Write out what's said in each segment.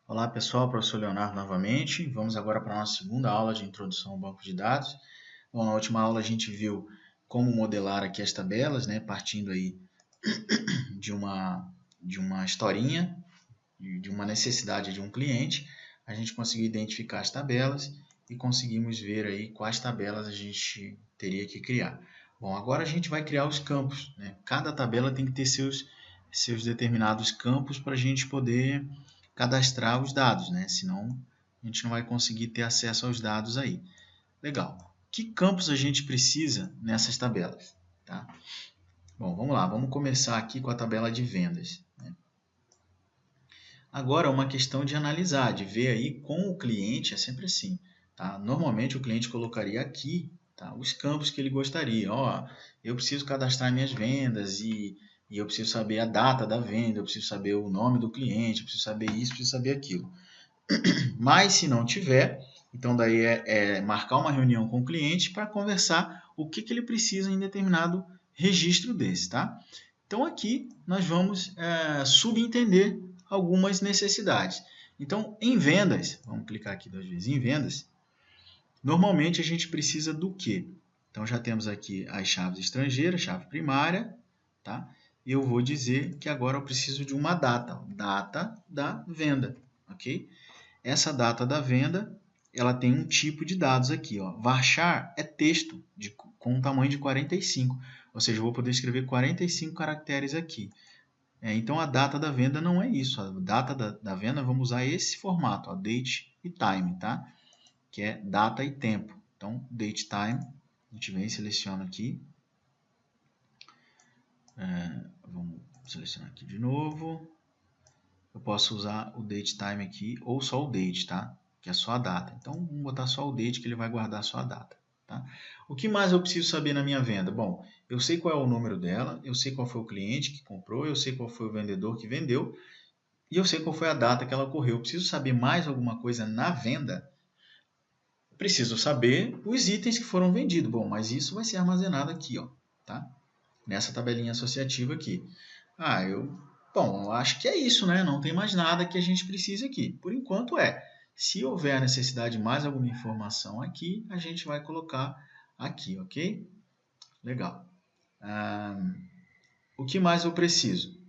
Olá pessoal, professor Leonardo novamente. Vamos agora para a nossa segunda aula de introdução ao banco de dados. Bom, na última aula a gente viu como modelar aqui as tabelas, né, partindo aí de uma historinha, de uma necessidade de um cliente. A gente conseguiu identificar as tabelas e conseguimos ver aí quais tabelas a gente teria que criar. Bom, agora a gente vai criar os campos, né? Cada tabela tem que ter seus determinados campos para a gente poder cadastrar os dados, né? Senão a gente não vai conseguir ter acesso aos dados aí. Legal. Que campos a gente precisa nessas tabelas? Tá? Bom, vamos lá. Vamos começar aqui com a tabela de vendas. Agora, uma questão de analisar, de ver aí com o cliente, é sempre assim. Tá? Normalmente, o cliente colocaria aqui, tá, os campos que ele gostaria. Ó, eu preciso cadastrar minhas vendas e eu preciso saber a data da venda, eu preciso saber o nome do cliente, eu preciso saber isso, eu preciso saber aquilo. Mas, se não tiver, então daí é marcar uma reunião com o cliente para conversar o que ele precisa em determinado registro desse. Tá? Então, aqui nós vamos subentender algumas necessidades. Então, em vendas, vamos clicar aqui 2 vezes, em vendas, normalmente a gente precisa do quê? Então, já temos aqui as chaves estrangeiras, chave primária, tá? E eu vou dizer que agora eu preciso de uma data da venda, ok? Essa data da venda, ela tem um tipo de dados aqui, ó. Varchar é texto com um tamanho de 45, ou seja, eu vou poder escrever 45 caracteres aqui. Então, a data da venda não é isso. A data da venda, vamos usar esse formato, ó, date e time, tá? Que é data e tempo. Então, date time, a gente vem e seleciona aqui. Vamos selecionar aqui de novo. Eu posso usar o date time aqui ou só o date, tá? Que é só a data. Então, vamos botar só o date que ele vai guardar só a data. Tá? O que mais eu preciso saber na minha venda? Bom, eu sei qual é o número dela, eu sei qual foi o cliente que comprou, eu sei qual foi o vendedor que vendeu, e eu sei qual foi a data que ela ocorreu. Eu preciso saber mais alguma coisa na venda? Eu preciso saber os itens que foram vendidos. Bom, mas isso vai ser armazenado aqui, ó, tá? Nessa tabelinha associativa aqui. Bom, eu acho que é isso, né? Não tem mais nada que a gente precise aqui. Por enquanto é. Se houver a necessidade de mais alguma informação aqui, a gente vai colocar aqui, ok? Legal. O que mais eu preciso?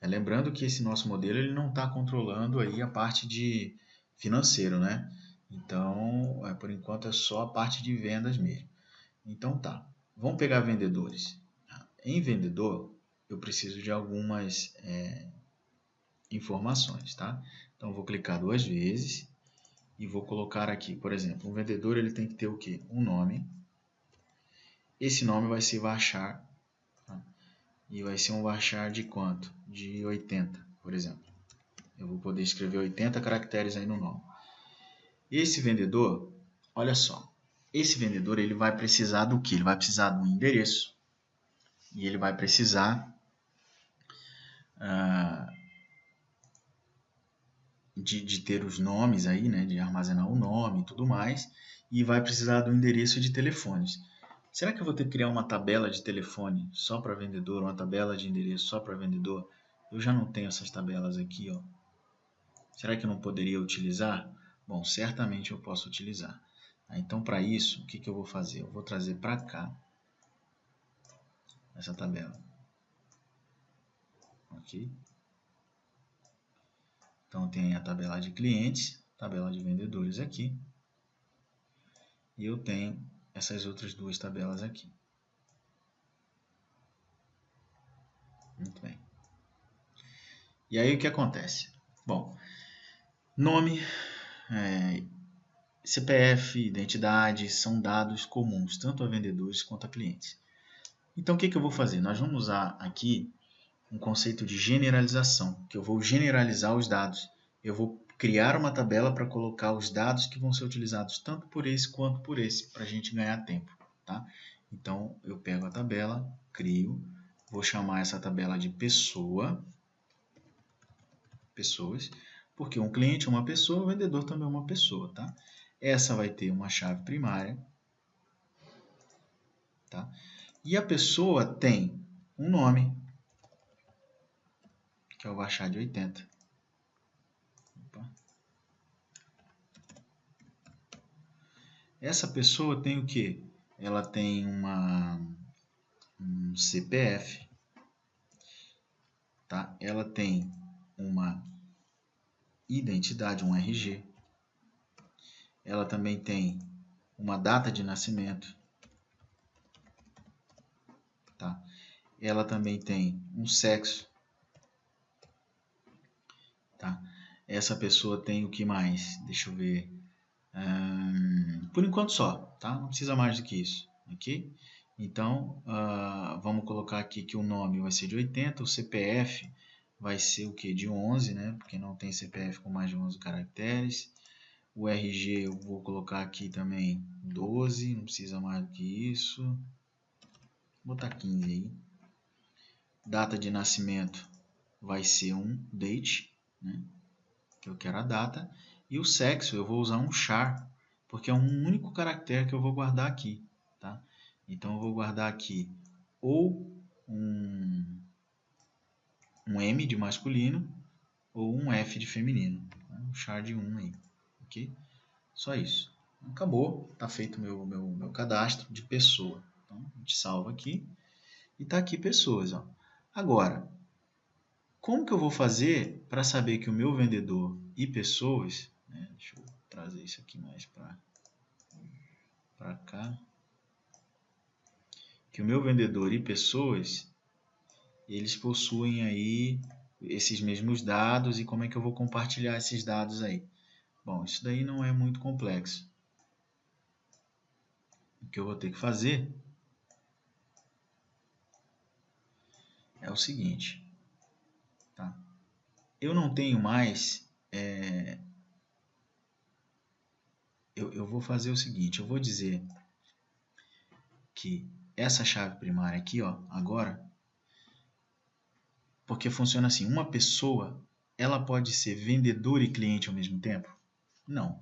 Lembrando que esse nosso modelo ele não está controlando aí a parte de financeiro, né? Então, por enquanto é só a parte de vendas mesmo. Então tá, vamos pegar vendedores. Em vendedor, eu preciso de algumas informações, tá? Então, eu vou clicar 2 vezes e vou colocar aqui, por exemplo, um vendedor ele tem que ter o quê? Um nome. Esse nome vai ser varchar, tá? E vai ser um varchar de quanto? De 80, por exemplo. Eu vou poder escrever 80 caracteres aí no nome. Esse vendedor, olha só, esse vendedor ele vai precisar do que? Ele vai precisar do endereço e ele vai precisar de ter os nomes aí, né, de armazenar o nome e tudo mais, e vai precisar do endereço de telefones. Será que eu vou ter que criar uma tabela de telefone só para vendedor, uma tabela de endereço só para vendedor? Eu já não tenho essas tabelas aqui, ó. Será que eu não poderia utilizar? Bom, certamente eu posso utilizar. Então, para isso, o que eu vou fazer? Eu vou trazer para cá essa tabela. Ok? Então, tem a tabela de clientes, tabela de vendedores aqui. E eu tenho essas outras duas tabelas aqui. Muito bem. E aí, o que acontece? Bom, nome, CPF, identidade, são dados comuns, tanto a vendedores quanto a clientes. Então, o que eu vou fazer? Nós vamos usar aqui um conceito de generalização, que eu vou generalizar os dados. Eu vou criar uma tabela para colocar os dados que vão ser utilizados tanto por esse quanto por esse, para a gente ganhar tempo. Tá? Então, eu pego a tabela, crio, vou chamar essa tabela de pessoas, porque um cliente é uma pessoa, o vendedor também é uma pessoa. Tá? Essa vai ter uma chave primária. Tá? E a pessoa tem um nome, que é o varchar de 80. Essa pessoa tem o quê? Ela tem um CPF, tá? Ela tem uma identidade, um RG. Ela também tem uma data de nascimento, tá? Ela também tem um sexo, tá? Essa pessoa tem o que mais? Deixa eu ver. Por enquanto só, tá? Não precisa mais do que isso, ok? Então, vamos colocar aqui que o nome vai ser de 80, o CPF vai ser o que? De 11, né? Porque não tem CPF com mais de 11 caracteres. O RG eu vou colocar aqui também 12, não precisa mais do que isso. Vou botar 15 aí. Data de nascimento vai ser um date, né? Que eu quero a data. E o sexo eu vou usar um char, porque é um único caractere que eu vou guardar aqui, tá? Então eu vou guardar aqui ou um M de masculino ou um F de feminino, tá? Um char de 1 aí, ok? Só isso. Acabou, está feito meu cadastro de pessoa. Então, a gente salva aqui e está aqui pessoas. Ó. Agora, como que eu vou fazer para saber que o meu vendedor e pessoas, né, deixa eu trazer isso aqui mais para cá, que o meu vendedor e pessoas, eles possuem aí esses mesmos dados e como é que eu vou compartilhar esses dados aí? Bom, isso daí não é muito complexo. O que eu vou ter que fazer é o seguinte, tá? Eu não tenho mais, eu vou fazer o seguinte, eu vou dizer que essa chave primária aqui, ó, agora, porque funciona assim, uma pessoa, ela pode ser vendedor e cliente ao mesmo tempo? Não.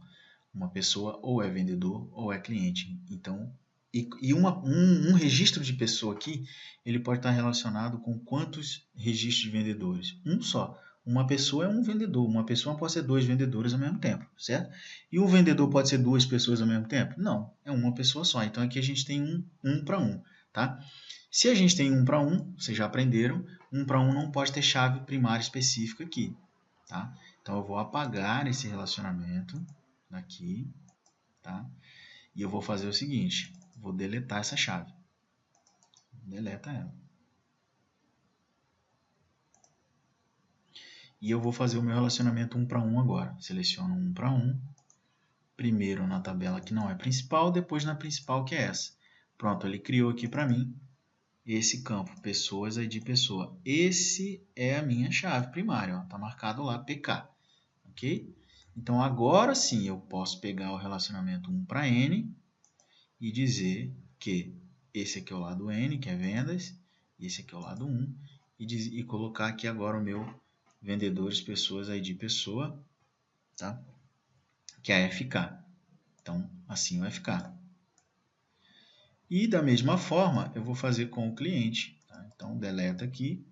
Uma pessoa ou é vendedor ou é cliente. Então, um registro de pessoa aqui, ele pode estar relacionado com quantos registros de vendedores? Um só. Uma pessoa é um vendedor, uma pessoa pode ser 2 vendedores ao mesmo tempo, certo? E um vendedor pode ser 2 pessoas ao mesmo tempo? Não, é uma pessoa só. Então aqui a gente tem um para um, tá? Se a gente tem 1 para 1, vocês já aprenderam, 1 para 1 não pode ter chave primária específica aqui, tá? Então eu vou apagar esse relacionamento daqui, tá? E eu vou fazer o seguinte, vou deletar essa chave. Deleta ela. E eu vou fazer o meu relacionamento 1 para 1 agora. Seleciono 1 para 1. Primeiro na tabela que não é principal, depois na principal que é essa. Pronto, ele criou aqui para mim esse campo, pessoas, ID pessoa. Esse é a minha chave primária, está marcado lá PK, ok? Então agora sim eu posso pegar o relacionamento 1 para N e dizer que esse aqui é o lado N, que é vendas, e esse aqui é o lado 1, e colocar aqui agora o meu vendedores, pessoas, ID pessoa, tá? Que é FK. Então, assim vai ficar. E da mesma forma, eu vou fazer com o cliente. Tá? Então, deleta aqui.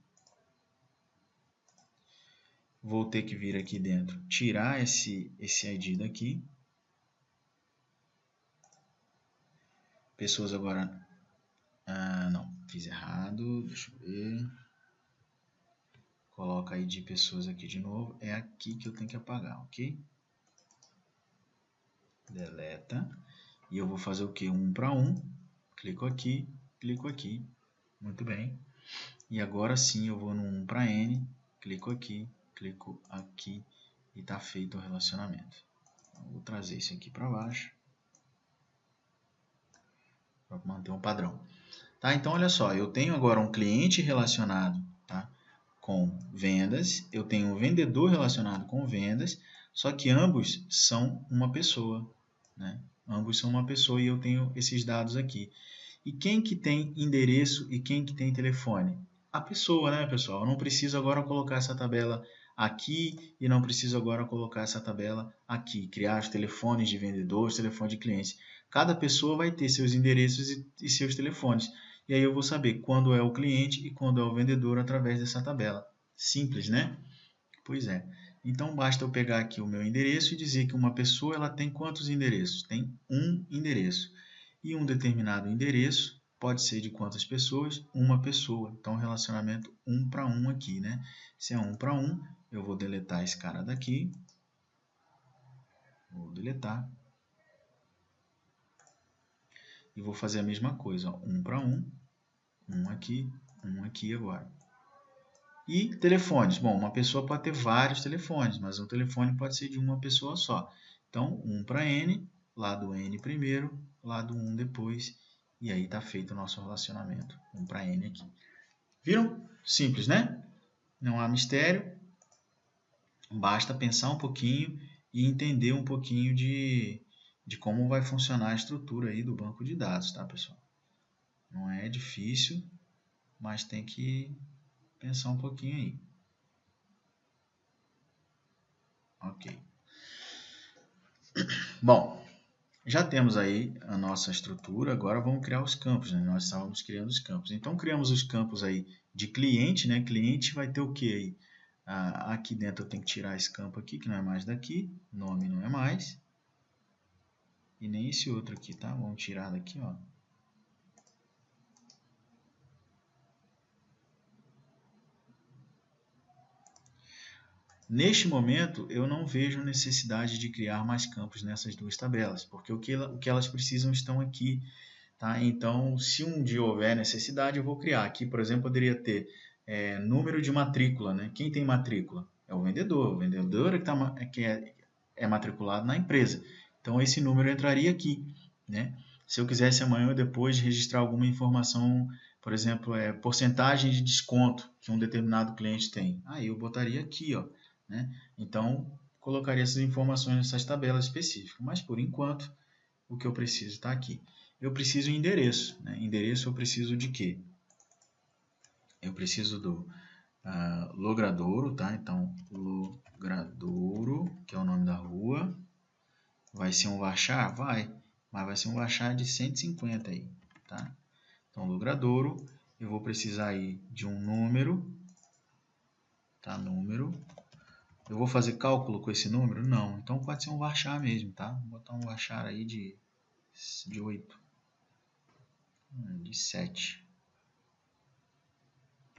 Vou ter que vir aqui dentro, tirar esse ID daqui. Pessoas agora... não, fiz errado. Deixa eu ver. Coloca ID pessoas aqui de novo. É aqui que eu tenho que apagar, ok? Deleta. E eu vou fazer o que? 1 para 1. Clico aqui, clico aqui. Muito bem. E agora sim eu vou no 1 para N. Clico aqui e está feito o relacionamento. Então, vou trazer isso aqui para baixo. Para manter um padrão. Tá? Então, olha só. Eu tenho agora um cliente relacionado, tá? Com vendas. Eu tenho um vendedor relacionado com vendas. Só que ambos são uma pessoa, né? Ambos são uma pessoa e eu tenho esses dados aqui. E quem que tem endereço e quem que tem telefone? A pessoa, né, pessoal? Eu não preciso agora colocar essa tabela aqui e não preciso agora colocar essa tabela aqui. Criar os telefones de vendedores, telefone de clientes. Cada pessoa vai ter seus endereços e seus telefones. E aí eu vou saber quando é o cliente e quando é o vendedor através dessa tabela. Simples, né? Pois é. Então, basta eu pegar aqui o meu endereço e dizer que uma pessoa ela tem quantos endereços? Tem um endereço. E um determinado endereço pode ser de quantas pessoas? Uma pessoa. Então, relacionamento 1 para 1 aqui, né? Se é 1 para 1, eu vou deletar esse cara daqui. Vou deletar. E vou fazer a mesma coisa, ó, 1 para 1, um aqui agora. E telefones. Bom, uma pessoa pode ter vários telefones, mas um telefone pode ser de uma pessoa só. Então, 1 para N, lado N primeiro, lado 1 depois, e aí está feito o nosso relacionamento. 1 para N aqui. Viram? Simples, né? Não há mistério. Basta pensar um pouquinho e entender um pouquinho de como vai funcionar a estrutura aí do banco de dados, tá, pessoal? Não é difícil, mas tem que pensar um pouquinho aí. Ok. Bom, já temos aí a nossa estrutura, agora vamos criar os campos, né? Nós estávamos criando os campos. Então, criamos os campos aí de cliente, né? Cliente vai ter o que aí? Aqui dentro eu tenho que tirar esse campo aqui, que não é mais daqui, nome não é mais. E nem esse outro aqui, tá? Vamos tirar daqui, ó. Neste momento, eu não vejo necessidade de criar mais campos nessas duas tabelas, porque o que elas precisam estão aqui. Tá? Então, se um dia houver necessidade, eu vou criar. Aqui, por exemplo, poderia ter número de matrícula. Né? Quem tem matrícula? É o vendedor. O vendedor é matriculado na empresa. Então, esse número entraria aqui. Né? Se eu quisesse amanhã ou depois registrar alguma informação, por exemplo, porcentagem de desconto que um determinado cliente tem, aí eu botaria aqui. Ó, né? Então, colocaria essas informações nessas tabelas específicas. Mas, por enquanto, o que eu preciso está aqui. Eu preciso de endereço. Né? Endereço eu preciso de quê? Eu preciso do Logradouro, tá? Então, Logradouro, que é o nome da rua. Vai ser um varchar? Vai. Mas vai ser um varchar de 150 aí, tá? Então, Logradouro, eu vou precisar aí de um número, tá? Número. Eu vou fazer cálculo com esse número? Não. Então, pode ser um varchar mesmo, tá? Vou botar um varchar aí de 8. De 7.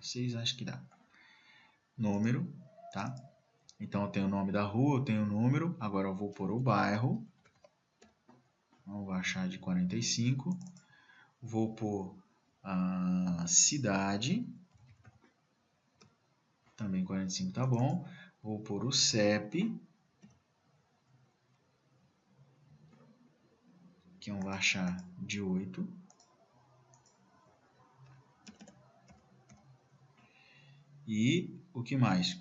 6 acho que dá. Número, tá? Então, eu tenho o nome da rua, eu tenho o número. Agora, eu vou pôr o bairro. Vou achar de 45. Vou pôr a cidade. Também 45 tá bom. Vou pôr o CEP. Que é um varchar de 8. E o que mais?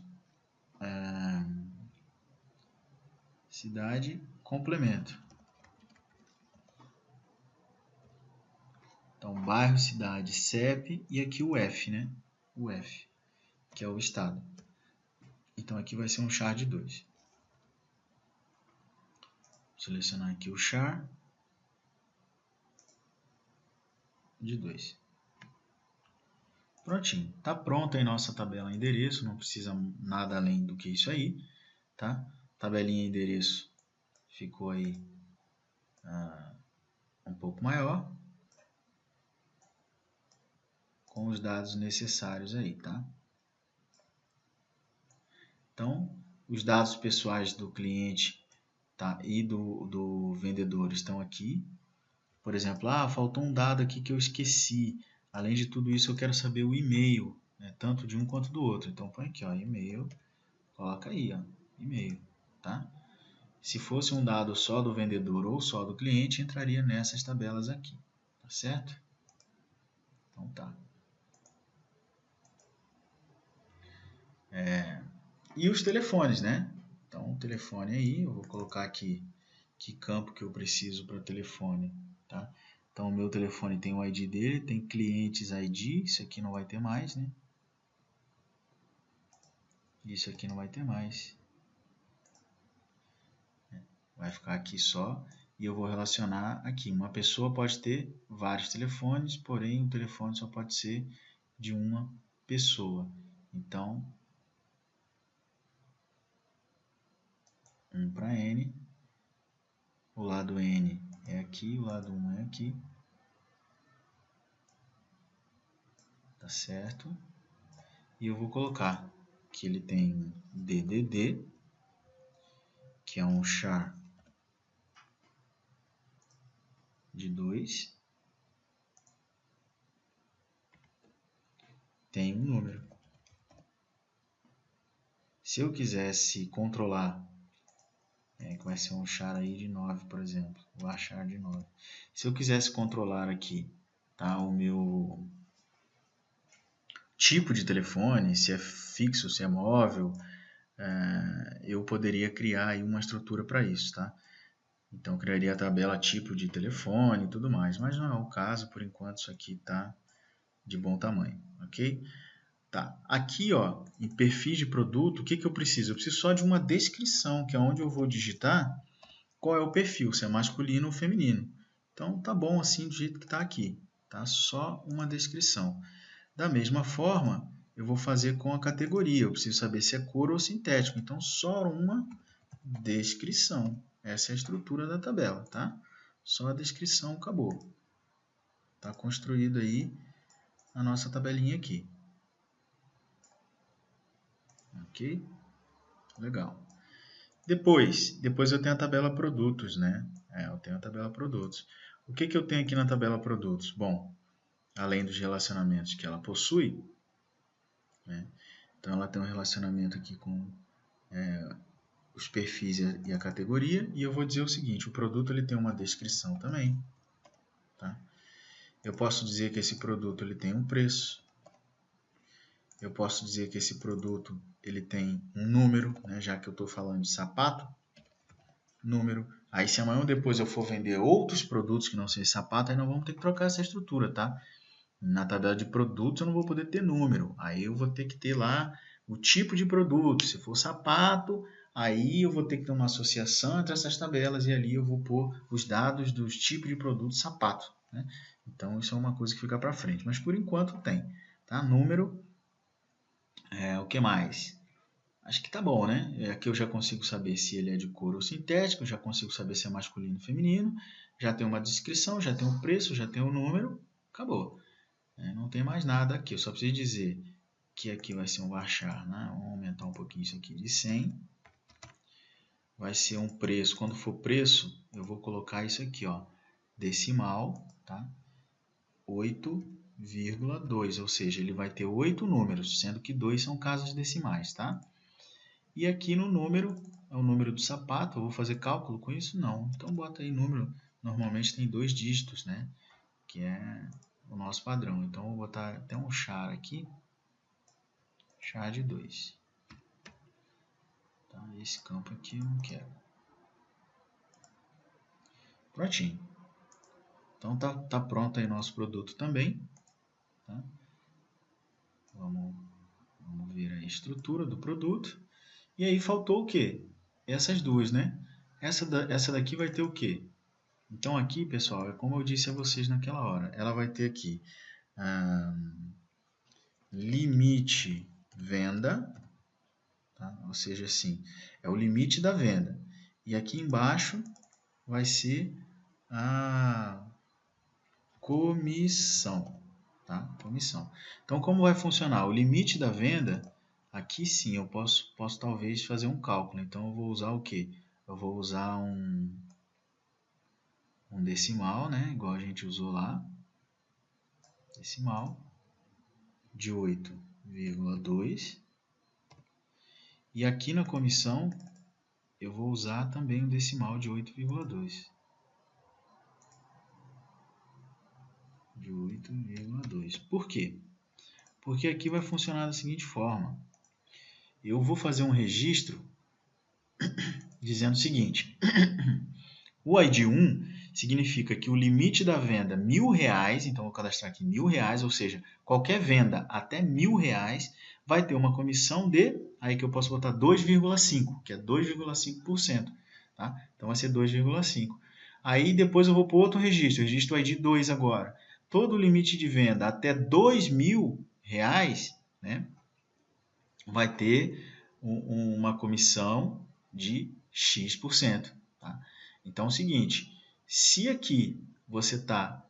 Cidade, complemento. Então, bairro, cidade, CEP e aqui o F, né? O F, que é o estado. Então, aqui vai ser um char de 2. Vou selecionar aqui o char de 2. Prontinho. Tá pronta aí nossa tabela endereço, não precisa nada além do que isso aí, tá? Tabelinha endereço ficou aí um pouco maior, com os dados necessários aí, tá? Então, os dados pessoais do cliente, tá, e do vendedor estão aqui. Por exemplo, faltou um dado aqui que eu esqueci. Além de tudo isso, eu quero saber o e-mail, né, tanto de um quanto do outro. Então, põe aqui, ó, e-mail, coloca aí, ó, e-mail, tá? Se fosse um dado só do vendedor ou só do cliente, entraria nessas tabelas aqui, tá certo? Então tá. E os telefones, né? Então, o telefone aí, eu vou colocar aqui que campo que eu preciso para telefone, tá? Então, o meu telefone tem o ID dele, tem clientes ID, isso aqui não vai ter mais, né? Isso aqui não vai ter mais. Vai ficar aqui só e eu vou relacionar aqui. Uma pessoa pode ter vários telefones, porém o telefone só pode ser de uma pessoa. Então, 1 para N. O lado N é aqui, o lado 1 é aqui. Tá certo? E eu vou colocar que ele tem DDD, que é um char de 2, tem um número. Se eu quisesse controlar, que vai ser um char aí de 9, por exemplo, o achar de 9. Se eu quisesse controlar aqui, tá, o meu tipo de telefone, se é fixo, se é móvel, eu poderia criar aí uma estrutura para isso, tá? Então, eu criaria a tabela tipo de telefone e tudo mais, mas não é o caso, por enquanto isso aqui está de bom tamanho, ok? Tá, aqui ó, em perfis de produto, o que eu preciso? Eu preciso só de uma descrição, que é onde eu vou digitar qual é o perfil, se é masculino ou feminino. Então, tá bom assim do jeito que está aqui, tá? Só uma descrição. Da mesma forma, eu vou fazer com a categoria, eu preciso saber se é couro ou sintético, então só uma descrição. Essa é a estrutura da tabela, tá? Só a descrição, acabou. Está construído aí a nossa tabelinha aqui. Ok? Legal. Depois eu tenho a tabela produtos, né? Eu tenho a tabela produtos. O que eu tenho aqui na tabela produtos? Bom, além dos relacionamentos que ela possui, né? Então ela tem um relacionamento aqui com os perfis e a categoria, e eu vou dizer o seguinte, o produto ele tem uma descrição também, tá? Eu posso dizer que esse produto ele tem um preço, eu posso dizer que esse produto ele tem um número, né? Já que eu estou falando de sapato, número. Aí se amanhã ou depois eu for vender outros produtos que não sejam sapato, aí nós vamos ter que trocar essa estrutura, tá? Na tabela de produtos eu não vou poder ter número, aí eu vou ter que ter lá o tipo de produto. Se for sapato, aí eu vou ter que ter uma associação entre essas tabelas e ali eu vou pôr os dados dos tipos de produto sapato, né? Então isso é uma coisa que fica para frente, mas por enquanto tem, tá? Número, o que mais? Acho que tá bom, né? Aqui eu já consigo saber se ele é de couro ou sintético, já consigo saber se é masculino ou feminino, já tem uma descrição, já tem o preço, já tem o número, acabou. Não tem mais nada aqui, eu só preciso dizer que aqui vai ser um varchar, né? Vamos aumentar um pouquinho isso aqui de 100. Vai ser um preço, quando for preço, eu vou colocar isso aqui, ó, decimal, tá? 8,2, ou seja, ele vai ter 8 números, sendo que 2 são casas decimais, tá? E aqui no número, é o número do sapato, eu vou fazer cálculo com isso? Não. Então bota aí número, normalmente tem 2 dígitos, né? Que é o nosso padrão. Então eu vou botar até um char aqui, char de 2. Tá? Esse campo aqui eu não quero. Prontinho. Então tá pronto aí nosso produto também. Tá? Vamos ver a estrutura do produto. E aí faltou o quê? Essas duas, né? Essa daqui vai ter o quê? Então aqui, pessoal, é como eu disse a vocês naquela hora. Ela vai ter aqui limite venda, tá? Ou seja, assim, é o limite da venda. E aqui embaixo vai ser a comissão, tá? Comissão. Então, como vai funcionar? O limite da venda, aqui sim, eu posso talvez fazer um cálculo. Então, eu vou usar o quê? Eu vou usar um decimal, né? Igual a gente usou lá. Decimal de 8,2. E aqui na comissão, eu vou usar também um decimal de 8,2. De 8,2. Por quê? Porque aqui vai funcionar da seguinte forma. Eu vou fazer um registro dizendo o seguinte. O ID 1 significa que o limite da venda é R$1.000, então vou cadastrar aqui R$1.000, ou seja, qualquer venda até R$1.000 vai ter uma comissão de, aí que eu posso botar 2,5, que é 2,5%, tá? Então vai ser 2,5. Aí depois eu vou para outro registro, registro ID 2 agora. Todo o limite de venda até R$2.000, né, vai ter uma comissão de X%. Tá? Então é o seguinte, se aqui você está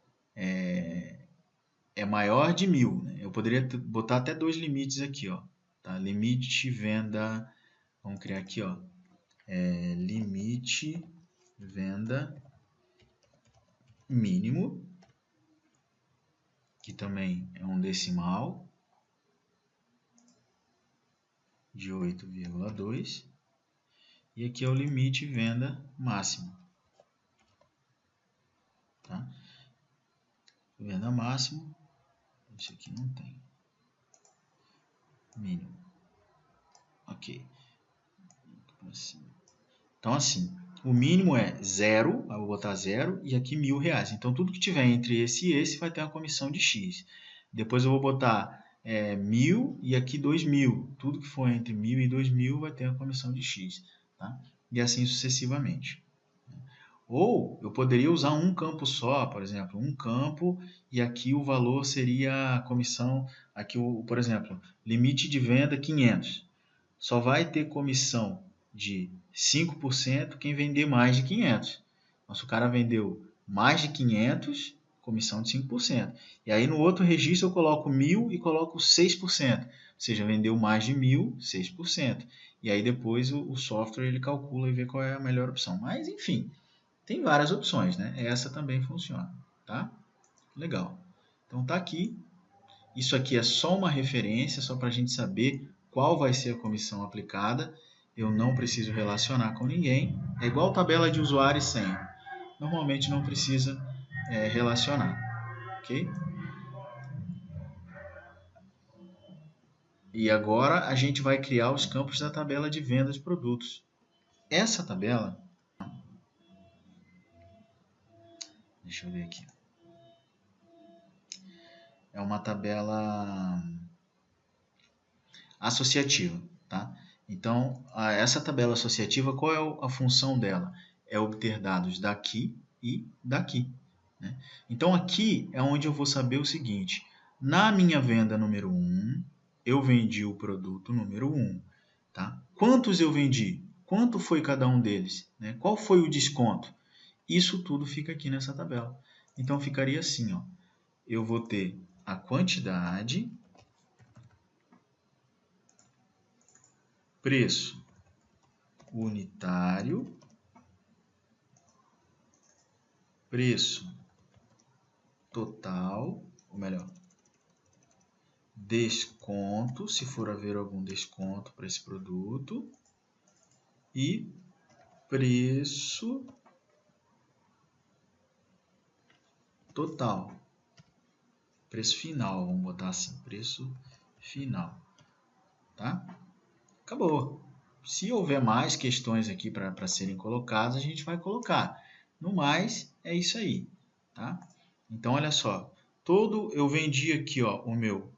maior de 1.000, né? Eu poderia botar até dois limites aqui, ó, tá? Limite venda, vamos criar aqui, ó, limite venda mínimo, que também é um decimal de 8,2, e aqui é o limite venda máximo, tá? Venda máximo, isso aqui não tem, mínimo, ok. Então assim, o mínimo é 0, eu vou botar 0, e aqui R$1.000. Então tudo que tiver entre esse e esse vai ter uma comissão de X. Depois eu vou botar 1.000 e aqui 2.000. Tudo que for entre 1.000 e 2.000 vai ter a comissão de X. Tá? E assim sucessivamente. Ou eu poderia usar um campo só, por exemplo, um campo, e aqui o valor seria a comissão, aqui por exemplo, limite de venda 500. Só vai ter comissão de 5% quem vender mais de 500. Então, se o cara vendeu mais de 500, comissão de 5%. E aí no outro registro eu coloco 1.000 e coloco 6%. Ou seja, vendeu mais de 1.000, 6%. E aí depois o software ele calcula e vê qual é a melhor opção. Mas enfim, tem várias opções, né? Essa também funciona, tá? Legal. Então tá aqui. Isso aqui é só uma referência, só para a gente saber qual vai ser a comissão aplicada. Eu não preciso relacionar com ninguém. É igual tabela de usuário e senha. Normalmente não precisa relacionar, ok? E agora a gente vai criar os campos da tabela de vendas de produtos. Essa tabela, deixa eu ver aqui, é uma tabela associativa, tá? Então, essa tabela associativa, qual é a função dela? É obter dados daqui e daqui, né? Então, aqui é onde eu vou saber o seguinte, na minha venda número 1, eu vendi o produto número 1, tá? Quantos eu vendi? Quanto foi cada um deles? Né? Qual foi o desconto? Isso tudo fica aqui nessa tabela. Então, ficaria assim, ó, eu vou ter a quantidade, preço unitário, preço total, ou melhor, desconto, se for haver algum desconto para esse produto, e preço total, preço final, vamos botar assim, preço final, tá? Acabou. Se houver mais questões aqui para serem colocadas, a gente vai colocar. No mais, é isso aí, tá? Então, olha só, eu vendi aqui, ó, o meu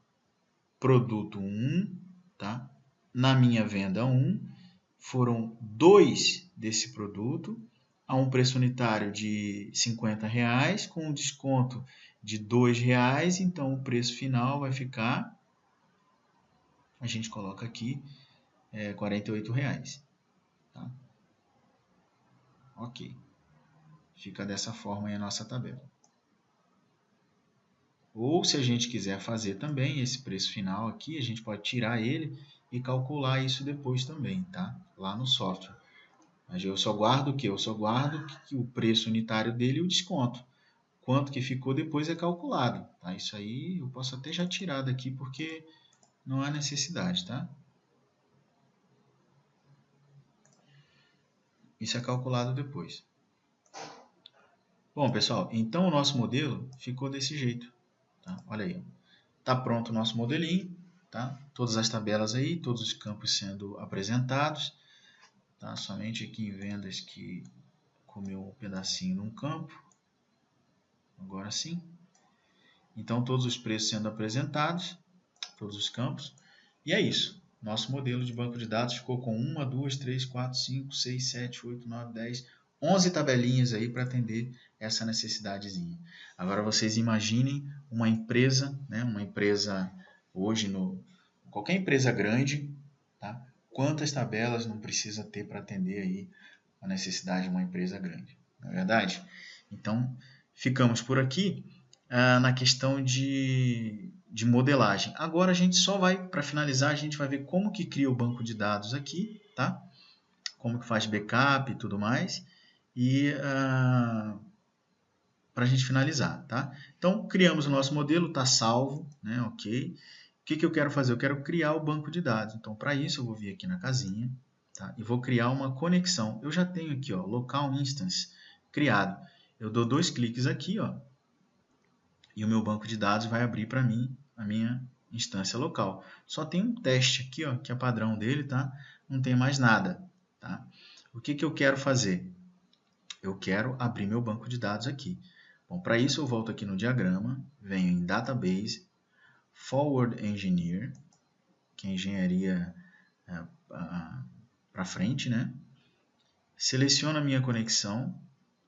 produto 1, tá? Na minha venda 1, foram 2 desse produto, a um preço unitário de R$50, com um desconto de R$2, então o preço final vai ficar, a gente coloca aqui, R$48. Tá? Ok. Fica dessa forma aí a nossa tabela. Ou se a gente quiser fazer também esse preço final aqui, a gente pode tirar ele e calcular isso depois também, tá? Lá no software. Mas eu só guardo o quê? Eu só guardo o preço unitário dele e o desconto. Quanto que ficou depois é calculado, tá? Isso aí eu posso até já tirar daqui porque não há necessidade, tá? Isso é calculado depois. Bom, pessoal, então o nosso modelo ficou desse jeito, tá? Olha aí, está pronto o nosso modelinho, tá? Todas as tabelas aí, todos os campos sendo apresentados, tá? Somente aqui em vendas que comeu um pedacinho num campo, agora sim. Então todos os preços sendo apresentados, todos os campos, e é isso. Nosso modelo de banco de dados ficou com 1, 2, 3, 4, 5, 6, 7, 8, 9, 10, 11 tabelinhas aí para atender essa necessidadezinha. Agora vocês imaginem uma empresa, né, uma empresa hoje, qualquer empresa grande, tá, quantas tabelas não precisa ter para atender aí a necessidade de uma empresa grande, não é verdade? Então, ficamos por aqui na questão de modelagem. Agora a gente só vai, para finalizar, a gente vai ver como que cria o banco de dados aqui, tá? Como que faz backup e tudo mais, e para a gente finalizar, tá? Então, criamos o nosso modelo, está salvo, né? Ok. O que eu quero fazer? Eu quero criar o banco de dados. Então, para isso, eu vou vir aqui na casinha, tá? E vou criar uma conexão. Eu já tenho aqui, ó, local instance criado. Eu dou 2 cliques aqui, ó, e o meu banco de dados vai abrir para mim a minha instância local. Só tem um teste aqui, ó, que é padrão dele, tá? Não tem mais nada, tá? O que eu quero fazer? Eu quero abrir meu banco de dados aqui. Bom, para isso eu volto aqui no diagrama, venho em Database, Forward Engineer, que é engenharia para frente, né? Seleciono a minha conexão,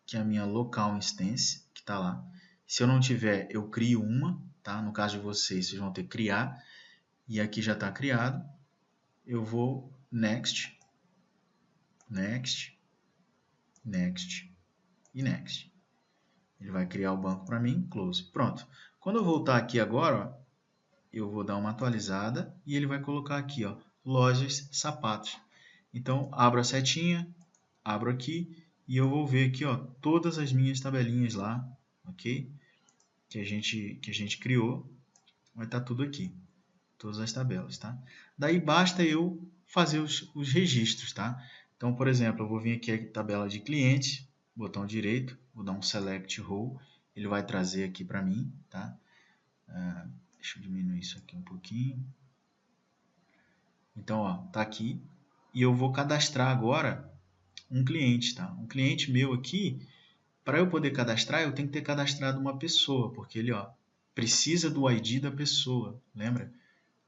que é a minha local instance, que está lá. Se eu não tiver, eu crio uma, tá? No caso de vocês vão ter que criar, e aqui já está criado. Eu vou Next, Next, Next e Next. Ele vai criar o banco para mim, Close. Pronto. Quando eu voltar aqui agora, ó, eu vou dar uma atualizada e ele vai colocar aqui, ó, lojas, sapatos. Então, abro a setinha, abro aqui e eu vou ver aqui, ó, todas as minhas tabelinhas lá, ok? Que a gente criou, vai estar tudo aqui, todas as tabelas, tá? Daí basta eu fazer os registros, tá? Então, por exemplo, eu vou vir aqui a tabela de clientes, botão direito, vou dar um Select Row, ele vai trazer aqui para mim, tá? Deixa eu diminuir isso aqui um pouquinho. Então, ó, tá aqui. E eu vou cadastrar agora um cliente, tá? Um cliente meu aqui, para eu poder cadastrar, eu tenho que ter cadastrado uma pessoa, porque ele, ó, precisa do ID da pessoa, lembra?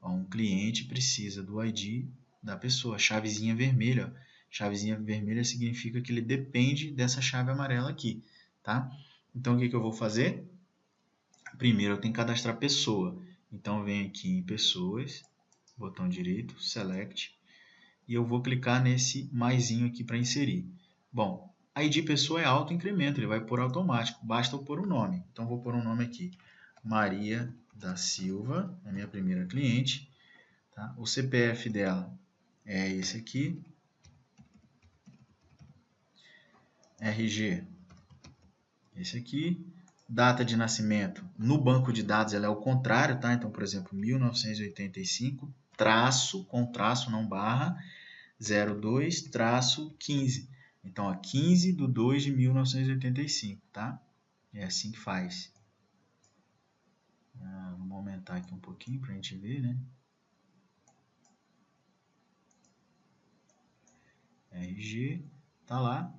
Ó, um cliente precisa do ID da pessoa, chavezinha vermelha, ó. Chavezinha vermelha significa que ele depende dessa chave amarela aqui, tá? Então, o que eu vou fazer? Primeiro, eu tenho que cadastrar pessoa. Então, eu venho aqui em pessoas, botão direito, Select, e eu vou clicar nesse maisinho aqui para inserir. Bom, a ID pessoa é auto-incremento, ele vai pôr automático, basta eu pôr um nome. Então, vou pôr um nome aqui, Maria da Silva, a minha primeira cliente. Tá? O CPF dela é esse aqui, RG, esse aqui. Data de nascimento, no banco de dados ela é o contrário, tá? Então, por exemplo, 1985, traço, com traço, não barra, 02-15. Então, ó, 15/2/1985, tá? É assim que faz. Vamos aumentar aqui um pouquinho para a gente ver, né? RG, tá lá.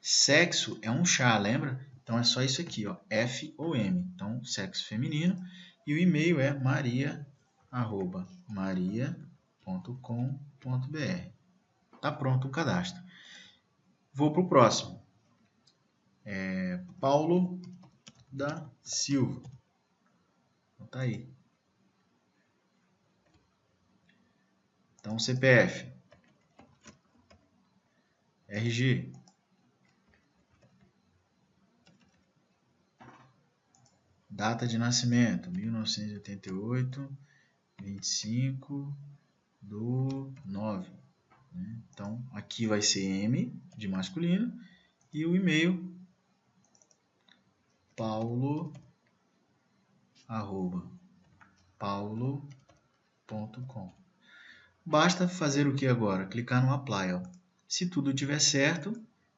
Sexo é um chá, lembra? Então, é só isso aqui, ó, F ou M. Então, sexo feminino. E o e-mail é maria@maria.com.br. Tá pronto o cadastro. Vou para o próximo. Paulo da Silva. Então, tá aí. Então, CPF, RG, data de nascimento, 1988, 25/9. Né? Então, aqui vai ser M, de masculino, e o e-mail, paulo@paulo.com. Basta fazer o que agora? Clicar no Apply. Ó. Se tudo estiver certo,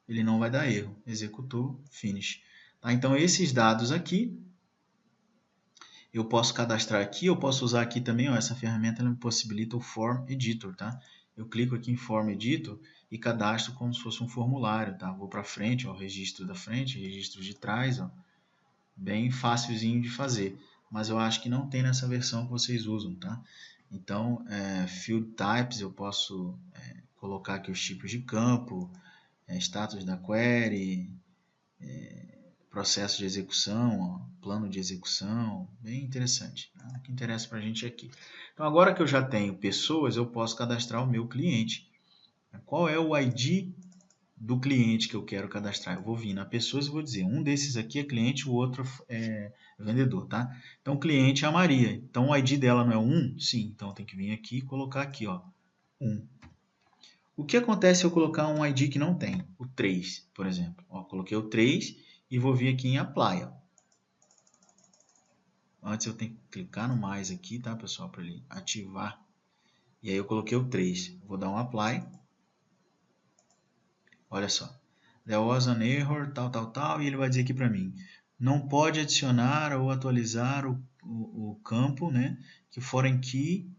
ele não vai dar erro. Executou, Finish. Tá? Então, esses dados aqui, eu posso cadastrar aqui, eu posso usar aqui também, ó, essa ferramenta ela me possibilita o Form Editor, tá? Eu clico aqui em Form Editor e cadastro como se fosse um formulário, tá? Vou para frente, ó, registro da frente, registro de trás, ó. Bem facilzinho de fazer, mas eu acho que não tem nessa versão que vocês usam, tá? Então, Field Types, eu posso colocar aqui os tipos de campo, status da query, processo de execução, ó, plano de execução, bem interessante. Tá? O que interessa para a gente aqui. Então, agora que eu já tenho pessoas, eu posso cadastrar o meu cliente. Qual é o ID do cliente que eu quero cadastrar? Eu vou vir na pessoas e vou dizer, um desses aqui é cliente, o outro é vendedor, tá? Então, o cliente é a Maria. Então, o ID dela não é 1? Sim. Então, tem que vir aqui e colocar aqui, ó, 1. O que acontece se eu colocar um ID que não tem? O 3, por exemplo. Ó, coloquei o 3 e vou vir aqui em Apply. Ó. Antes eu tenho que clicar no mais aqui, tá, pessoal? Para ele ativar. E aí eu coloquei o 3. Vou dar um Apply. Olha só. There was an error, tal. E ele vai dizer aqui para mim. Não pode adicionar ou atualizar o campo, né? Que foreign key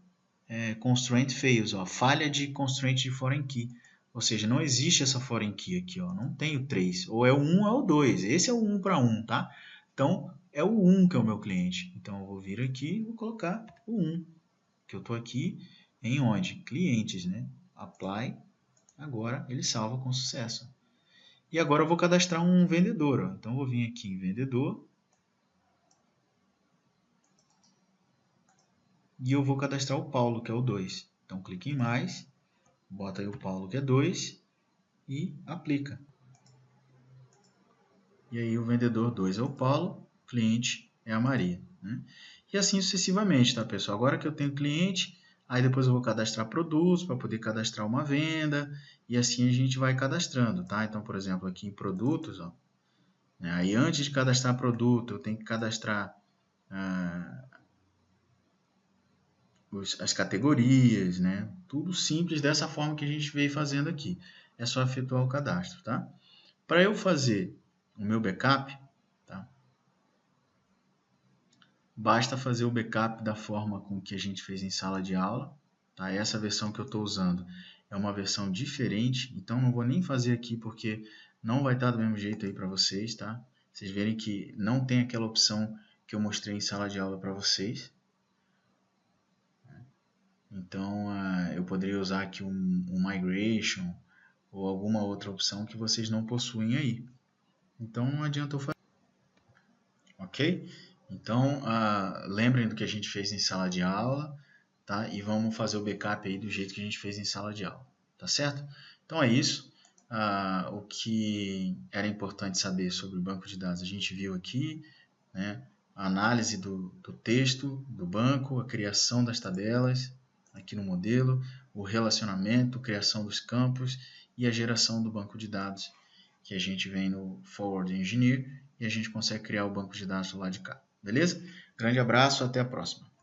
constraint fails. Ó, falha de constraint de foreign key. Ou seja, não existe essa foreign key aqui, ó. Não tem o 3. Ou é o 1 ou é o 2. Esse é o 1 para 1, tá? Então, é o 1 que é o meu cliente. Então, eu vou vir aqui e vou colocar o 1. Que eu estou aqui em onde? Clientes, né? Apply. Agora, ele salva com sucesso. E agora eu vou cadastrar um vendedor. Ó. Então, eu vou vir aqui em vendedor. E eu vou cadastrar o Paulo, que é o 2. Então, clique em mais. Bota aí o Paulo, que é 2. E aplica. E aí o vendedor 2 é o Paulo, o cliente é a Maria. Né? E assim sucessivamente, tá, pessoal? Agora que eu tenho cliente, aí depois eu vou cadastrar produtos para poder cadastrar uma venda, e assim a gente vai cadastrando, tá? Então, por exemplo, aqui em produtos, ó, né? Aí antes de cadastrar produto, eu tenho que cadastrar as categorias, né? Tudo simples dessa forma que a gente veio fazendo aqui. É só efetuar o cadastro, tá? Para eu fazer o meu backup, tá? Basta fazer o backup da forma com que a gente fez em sala de aula. Tá? Essa versão que eu estou usando é uma versão diferente, então não vou nem fazer aqui porque não vai estar do mesmo jeito aí para vocês. Tá? Vocês verem que não tem aquela opção que eu mostrei em sala de aula para vocês. Então eu poderia usar aqui um migration ou alguma outra opção que vocês não possuem aí. Então não adianta eu fazer. Ok? Então, lembrem do que a gente fez em sala de aula, tá? E vamos fazer o backup aí do jeito que a gente fez em sala de aula, tá certo? Então é isso. O que era importante saber sobre o banco de dados a gente viu aqui, né? A análise do texto do banco, a criação das tabelas aqui no modelo, o relacionamento, a criação dos campos e a geração do banco de dados, que a gente vem no Forward Engineer e a gente consegue criar o banco de dados do lado de cá. Beleza? Grande abraço, até a próxima.